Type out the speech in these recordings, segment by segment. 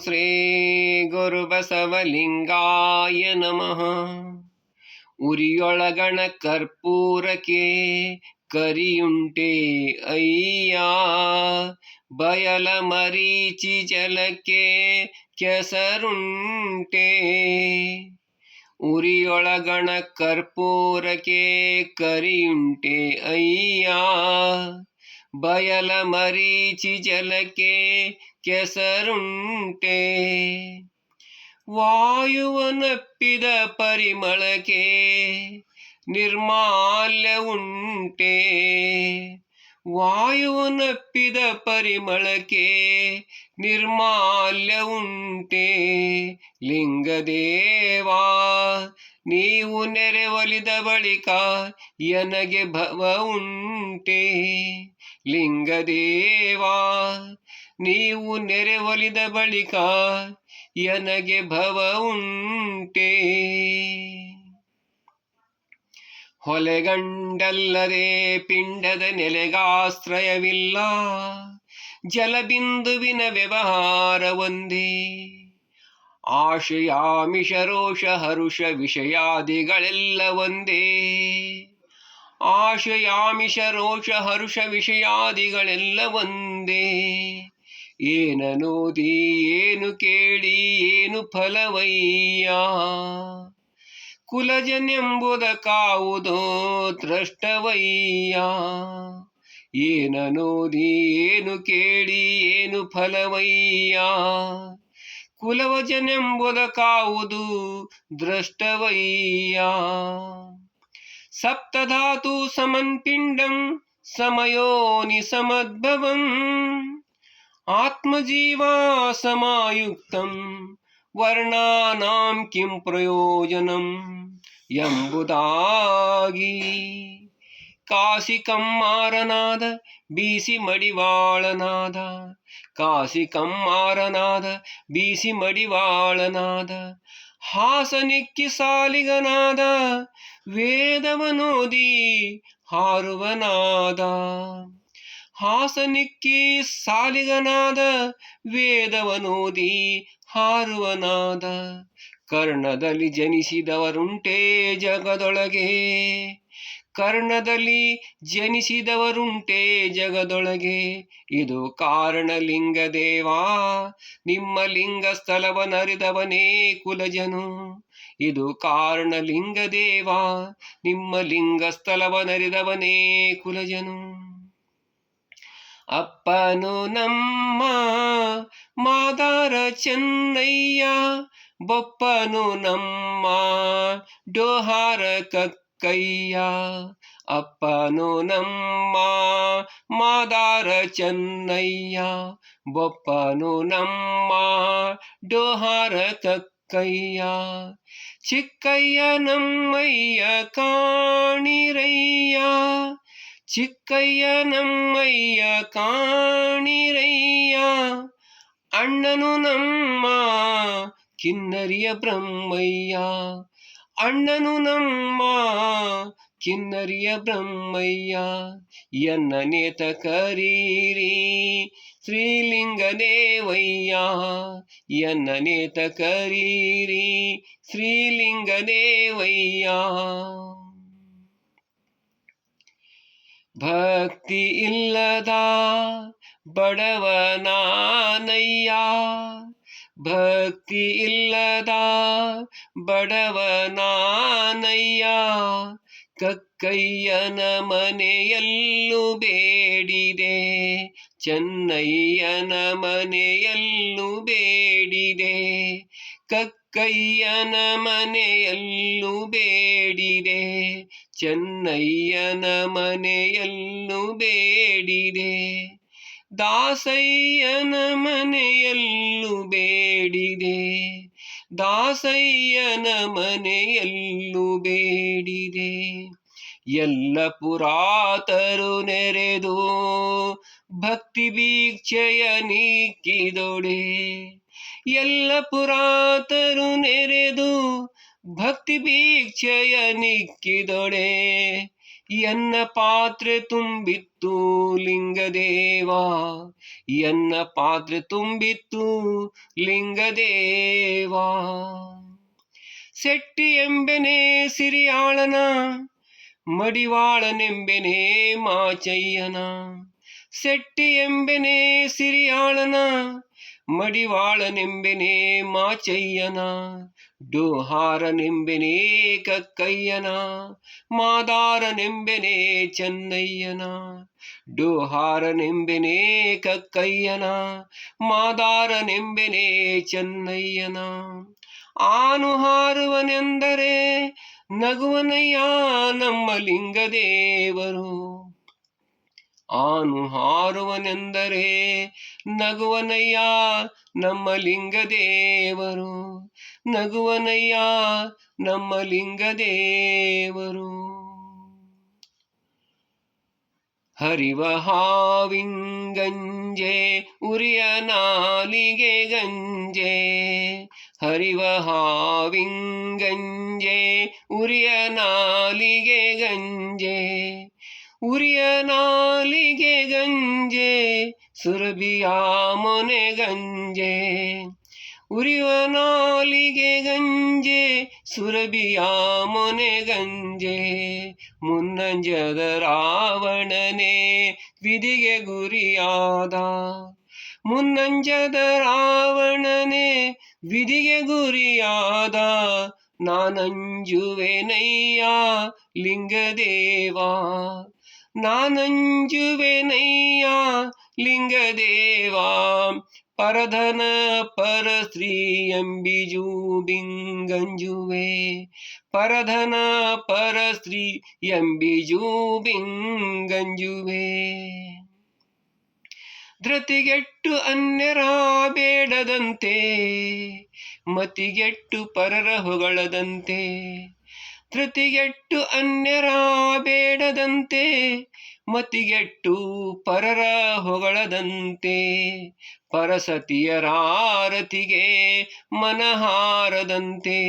ಶ್ರೀ ಗುರುಬಸವಲಿಂಗಾಯ ನಮಃ. ಉರಿಯೊಳಗಣ ಕರ್ಪೂರಕ್ಕೆ ಕರಿಯುಂಟೆ ಅಯ್ಯ, ಬಯಲ ಮರೀಚಿ ಜಲಕ್ಕೆ ಕೆಸರುಂಟೆ. ಉರಿಯೊಳಗಣ ಕರ್ಪೂರಕ್ಕೆ ಕರಿಯುಂಟೆ ಅಯ್ಯ, ಬಯಲ ಮರೀಚಿ ಜಲಕ್ಕೆ ಕೆಸರುಂಟೆ. ವಾಯುವನಪ್ಪಿದ ಪರಿಮಳಕ್ಕೆ ನಿರ್ಮಾಲ್ಯ ಉಂಟೆ. ವಾಯುವನಪ್ಪಿದ ಪರಿಮಳಕ್ಕೆ ನಿರ್ಮಾಲ್ಯ ಉಂಟೆ. ಲಿಂಗದೇವಾ ನೀವು ನೆರೆವಲಿದ ಬಳಿಕ ಎನಗೆ ಭವ ಉಂಟೆ. ಲಿಂಗದೇವಾ ನೀವು ನೆರೆವಲಿದ ಬಳಿಕ ಎನಗೆ ಭವ ಉಂಟೆ. ಹೊಲೆಗಂಡಲ್ಲದೆ ಪಿಂಡದ ನೆಲೆಗಾಶ್ರಯವಿಲ್ಲ, ಜಲಬಿಂದುವಿನ ವ್ಯವಹಾರ ಒಂದೇ. ಆಶಯಾಮಿಷ ರೋಷ ಹರುಷ ವಿಷಯಾದಿಗಳೆಲ್ಲ ಒಂದೇ. ಆಶಯಾಮಿಷ ರೋಷ ಹರುಷ ವಿಷಯಾದಿಗಳೆಲ್ಲ ಒಂದೇ. ಏನನೋದಿ ಏನು ಕೇಳಿ ಏನು ಫಲವಯ್ಯ, ಕುಲಜನೆಂಬುದ ಕಾವುದೋ ದ್ರಷ್ಟವಯ್ಯ. ಏನನೋದಿ ಏನು ಕೇಳಿ ಏನು ಫಲವಯ್ಯ, ಕುಲವಜನೆಂಬುದ ಕಾವುದು ದ್ರಷ್ಟವಯ್ಯ. ಸಪ್ತಧಾತು ಸಮನ್ಪಿಂಡಂ ಸಮಯೋನಿ ಸಮದ್ಭವಂ, ಆತ್ಮಜೀವಾ ಸಮಾಯುಕ್ತಂ ವರ್ಣಾನಾಂ ಕಿಂ ಪ್ರಯೋಜನಂ ಎಂಬುದಾಗಿ. ಕಾಸಿ ಕಮ್ಮಾರನಾದ ಬೀಸಿ ಮಡಿವಾಳನಾದ, ಕಾಸಿ ಕಮ್ಮಾರನಾದ ಬೀಸಿ ಮಡಿವಾಳನಾದ, ಹಾಸನಿಕ್ಕಿ ಸಾಲಿಗನಾದ ವೇದವನೋದಿ ಹಾರುವನಾದ. ಹಾಸನಿಕ್ಕಿ ಸಾಲಿಗನಾದ ವೇದವನೋದಿ ಹಾರುವನಾದ. ಕರ್ಣದಲ್ಲಿ ಜನಿಸಿದವರುಂಟೇ ಜಗದೊಳಗೆ, ಕರ್ಣದಲ್ಲಿ ಜನಿಸಿದವರುಂಟೇ ಜಗದೊಳಗೆ. ಇದು ಕಾರಣಲಿಂಗದೇವಾ ನಿಮ್ಮ ಲಿಂಗ ಸ್ಥಳವನರಿದವನೇ ಕುಲಜನು. ಇದು ಕಾರಣಲಿಂಗದೇವಾ ನಿಮ್ಮ ಲಿಂಗ ಸ್ಥಳವನರಿದವನೇ ಕುಲಜನು. ಅಪ್ಪನು ನಮ್ಮ ಮಾದಾರ ಚೆನ್ನಯ್ಯ, ಬೊಪ್ಪನು ನಮ್ಮ ಡೋಹಾರ ಕಕ್ಕಯ್ಯ. ಅಪ್ಪನು ನಮ್ಮ ಮಾದಾರ ಚೆನ್ನಯ್ಯ, ಬೊಪ್ಪನು ನಮ್ಮ ಡೋಹಾರ ಕಕ್ಕಯ್ಯ. ಚಿಕ್ಕಯ್ಯ ನಮ್ಮಯ್ಯ ಕಾಣಿರಯ್ಯ, ಚಿಕ್ಕಯ್ಯ ನಮ್ಮಯ್ಯ ಕಾಣಿರಯ್ಯ. ಅಣ್ಣನು ನಮ್ಮ ಕಿನ್ನರಿಯ ಬ್ರಹ್ಮಯ್ಯ, ಅಣ್ಣನು ನಮ್ಮ ಕಿನ್ನರಿಯ ಬ್ರಹ್ಮಯ್ಯ. ಎನ್ನ ನೇತ ಕರೀರಿ ಶ್ರೀಲಿಂಗದೇವಯ್ಯ, ಎನ್ನ ನೇತ ಕರೀರಿ ಶ್ರೀಲಿಂಗದೇವಯ್ಯ. ಭಕ್ತಿ ಇಲ್ಲದ ಬಡವನಾನಯ್ಯ, ಭಕ್ತಿ ಇಲ್ಲದ ಬಡವನಾನಯ್ಯ. ಕಕ್ಕಯ್ಯನ ಮನೆಯಲ್ಲೂ ಬೇಡಿದೆ, ಚೆನ್ನಯ್ಯನ ಮನೆಯಲ್ಲೂ ಬೇಡಿದೆ. ಕಕ್ಕಯ್ಯನ ಮನೆಯಲ್ಲೂ ಬೇಡಿದೆ, ಚೆನ್ನಯ್ಯನ ಮನೆಯಲ್ಲೂ ಬೇಡಿದೆ. ದಾಸಯ್ಯನ ಮನೆಯಲ್ಲೂ ಬೇಡಿದೆ, ದಾಸಯ್ಯನ ಮನೆಯಲ್ಲೂ ಬೇಡಿದೆ. ಎಲ್ಲ ಪುರಾತರು ನೆರೆದು ಭಕ್ತಿ ಭಿಕ್ಷೆಯ ನೀಕ್ಕಿದೊಡೆ, ಎಲ್ಲ ಪುರಾತರು ನೆರೆದು ಭಕ್ತಿ ಭಿಕ್ಷೆಯ ನಿಕ್ಕಿದೊಡೆ. ಎನ್ನ ಪಾತ್ರೆ ತುಂಬಿತ್ತು ಲಿಂಗದೇವ, ಎನ್ನ ಪಾತ್ರೆ ತುಂಬಿತ್ತು ಲಿಂಗದೇವ. ಸೆಟ್ಟಿ ಎಂಬೆನೆ ಸಿರಿಯಾಳನ, ಮಡಿವಾಳನೆಂಬೆನೆ ಮಾಚಯ್ಯನ. ಸೆಟ್ಟಿ ಎಂಬೆನೆ ಸಿರಿಯಾಳನ, ಮಡಿವಾಳನೆಂಬೆನೆ ಮಾಚಯ್ಯನ. ಡೋಹಾರನೆಂಬೆನೆ ಕಕ್ಕಯ್ಯನ, ಮಾದಾರನೆಂಬೆನೆ ಚೆನ್ನಯ್ಯನ. ಡೋಹಾರನೆಂಬೆನೆ ಕಕ್ಕಯ್ಯನ, ಮಾದಾರನೆಂಬೆನೆ ಚೆನ್ನಯ್ಯನ. ಆನು ಹಾರುವನೆಂದರೆ ನಗುವನಯ್ಯ ನಮ್ಮ ಲಿಂಗದೇವರು. ಆನು ಹಾರುವನೆಂದರೆ ನಗುವನಯ್ಯ ನಮ್ಮ ಲಿಂಗದೇವರು. ನಗುವನಯ್ಯ ನಮ್ಮ ಲಿಂಗದೇವರು. ಹರಿವ ಹಾವಿಂಗಂಜೆ ಉರಿಯ ನಾಲಿಗೆ ಗಂಜೆ. ಹರಿವ ಹಾವಿಂಗಂಜೆ ಉರಿಯ ನಾಲಿಗೆ ಗಂಜೆ. ಉರಿಯ ನಾಲಿಗೆ ಗಂಜೆ ಸುರಭಿಯ ಮೊನೆ ಗಂಜೆ. ಉರಿಯುವ ನಾಲಿಗೆ ಗಂಜೆ ಸುರಭಿಯ ಮೊನೆ ಗಂಜೆ. ಮುನ್ನಂಜದ ರಾವಣನೇ ವಿಧಿಗೆ ಗುರಿಯಾದ. ಮುನ್ನಂಜದ ರಾವಣನೇ ವಿಧಿಗೆ ಗುರಿಯಾದ. ನಾನಂಜುವೆನಯ್ಯ ಲಿಂಗದೇವ. ನಾನಂಜುವೆನಯ್ಯ ಲಿಂಗದೇವ. ಪರಧನ ಪರಶ್ರೀ ಎಂಬಿಜೂ ಬಿಂಗಂಜುವೆ. ಪರಧನ ಪರಶ್ರೀ ಎಂಬಿಜೂ ಬಿಂಗಂಜುವೆ. ಧೃತಿಗೆಟ್ಟು ಅನ್ಯರ ಬೇಡದಂತೆ, ಮತಿಗೆಟ್ಟು ಪರರ ಹೊಗಳದಂತೆ. ಧೃತಿಗೆಟ್ಟು ಅನ್ಯರ ಬೇಡದಂತೆ, ಮತಿಗೆಟ್ಟು ಪರರ ಹೊಗಳದಂತೆ. ಪರಸತಿಯರಾರತಿಗೆ ಮನಹಾರದಂತೆ.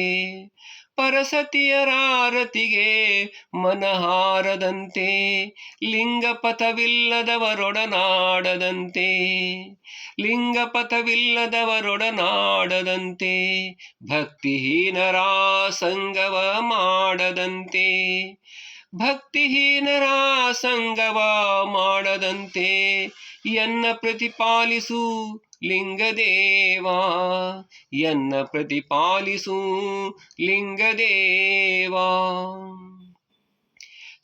ಪರಸತಿಯರಾರತಿಗೆ ಮನಹಾರದಂತೆ. ಲಿಂಗಪಥವಿಲ್ಲದವರೊಡನಾಡದಂತೆ. ಲಿಂಗಪಥವಿಲ್ಲದವರೊಡನಾಡದಂತೆ. ಭಕ್ತಿಹೀನರ ಸಂಗವ ಮಾಡದಂತೆ. ಭಕ್ತಿಹೀನರ ಸಂಗವ ಮಾಡದಂತೆ. ಎನ್ನ ಪ್ರತಿಪಾಲಿಸು ಲಿಂಗದೇವ. ಎನ್ನ ಪ್ರತಿಪಾಲಿಸು ಲಿಂಗದೇವ.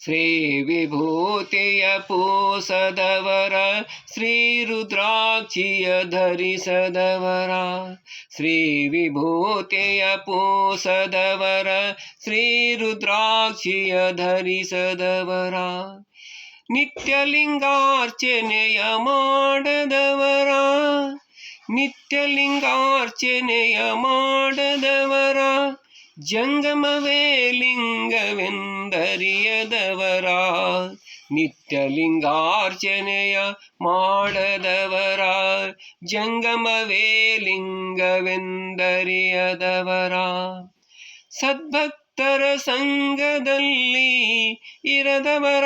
ಶ್ರೀ ವಿಭೂತಿಯ ಪೂಸದವರ, ಶ್ರೀ ರುದ್ರಾಕ್ಷಿಯ ಧರಿಸದವರ. ಶ್ರೀ ವಿಭೂತಿಯ ಪೂಸದವರ, ಶ್ರೀ ರುದ್ರಾಕ್ಷಿಯ ಧರಿಸದವರ. ನಿತ್ಯಲಿಂಗಾರ್ಚನೆಯ ಮಾಡದವರ. ನಿತ್ಯಲಿಂಗಾರ್ಚನೆಯ ಮಾಡದವರ. ಜಂಗಮವೇ ಲಿಂಗವೆಂದರಿಯದವರ. ನಿತ್ಯಲಿಂಗಾರ್ಚನೆಯ ಮಾಡದವರ. ಜಂಗಮವೇ ಲಿಂಗವೆಂದರಿಯದವರ. ಸದ್ಭಕ್ತರ ಸಂಗದಲ್ಲಿ ಇರದವರ.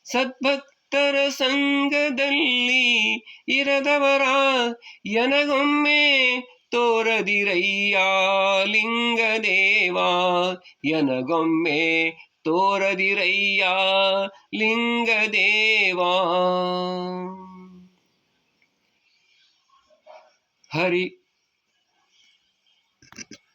ಸದ್ಭಕ್ತರ ಸಂಗದಲ್ಲಿ ಇರದವರ. ಎನಗೊಮ್ಮೆ ತೋರದಿರಯ್ಯ ಲಿಂಗದೇವ. ಎನಗೊಮ್ಮೆ ತೋರದಿರಯ್ಯ ಲಿಂಗದೇವ. ಹರಿ